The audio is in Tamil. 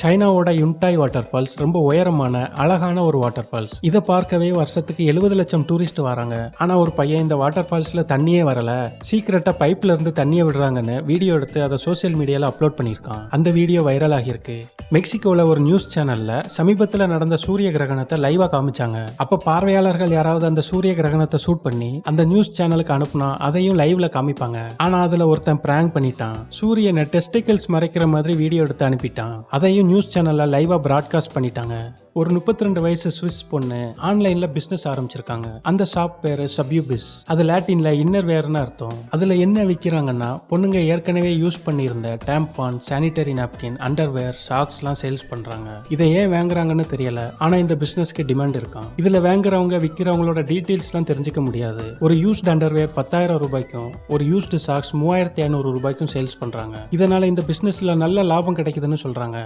சைனாவோட யுன்டாய் வாட்டர் ஃபால்ஸ் ரொம்ப உயரமான அழகான ஒரு வாட்டர் ஃபால்ஸ். இதை பார்க்கவே வருஷத்துக்கு 70 லட்சம் டூரிஸ்ட் வராங்க. ஆனா ஒரு பையன் இந்த வாட்டர் ஃபால்ஸ்ல தண்ணியே வரல, சீக்கிரட்டா பைப்ல இருந்து தண்ணியை விடுறாங்கன்னு வீடியோ எடுத்து அதை சோசியல் மீடியால அப்லோட் பண்ணியிருக்கான். அந்த வீடியோ வைரல் ஆகியிருக்கு. மெக்சிகோல ஒரு நியூஸ் சேனல்ல சமீபத்துல நடந்த சூரிய கிரகணத்தை லைவா காமிச்சாங்க. அப்ப பார்வையாளர்கள் யாராவது அந்த சூரிய கிரகணத்தை ஷூட் பண்ணி அந்த நியூஸ் சேனலுக்கு அனுப்புனா அதையும் லைவ்ல காமிப்பாங்க. ஆனா அதுல ஒருத்தன் பிராங்க் பண்ணிட்டான். சூரியனை டெஸ்டிகல்ஸ் மறைக்கிற மாதிரி வீடியோ எடுத்து அனுப்பிட்டான். அதையும் நியூஸ் சேனல்ல லைவா பிராட்காஸ்ட் பண்ணிட்டாங்க. ஒரு 32 வயசு சுவிஸ் பொண்ணு ஆன்லைன்ல பிசினஸ் ஆரம்பிச்சிருக்காங்க. அந்த ஷாப் பேரு சப்யூபிஸ். அது லாட்டின்ல இன்னர் வேர்னு அர்த்தம். அதுல என்ன விற்கிறாங்கன்னா, பொண்ணுங்க ஏற்கனவே யூஸ் பண்ணியிருந்த டேம்பான், சானிட்டரி நாப்கின், அண்டர்வேர், சாக்ஸ் எல்லாம் சேல்ஸ் பண்றாங்க. இதை ஏன் வாங்குறாங்கன்னு தெரியல, ஆனா இந்த பிசினஸ்க்கு டிமாண்ட் இருக்காம். இதுல வாங்குறவங்க விற்கிறவங்களோட டீடைல்ஸ் எல்லாம் தெரிஞ்சுக்க முடியாது. ஒரு யூஸ்ட் அண்டர்வேர் 10,000 ரூபாய்க்கும் ஒரு யூஸ்டு சாக்ஸ் 3,500 ரூபாய்க்கும் சேல்ஸ் பண்றாங்க. இதனால இந்த பிசினஸ்ல நல்ல லாபம் கிடைக்குதுன்னு சொல்றாங்க.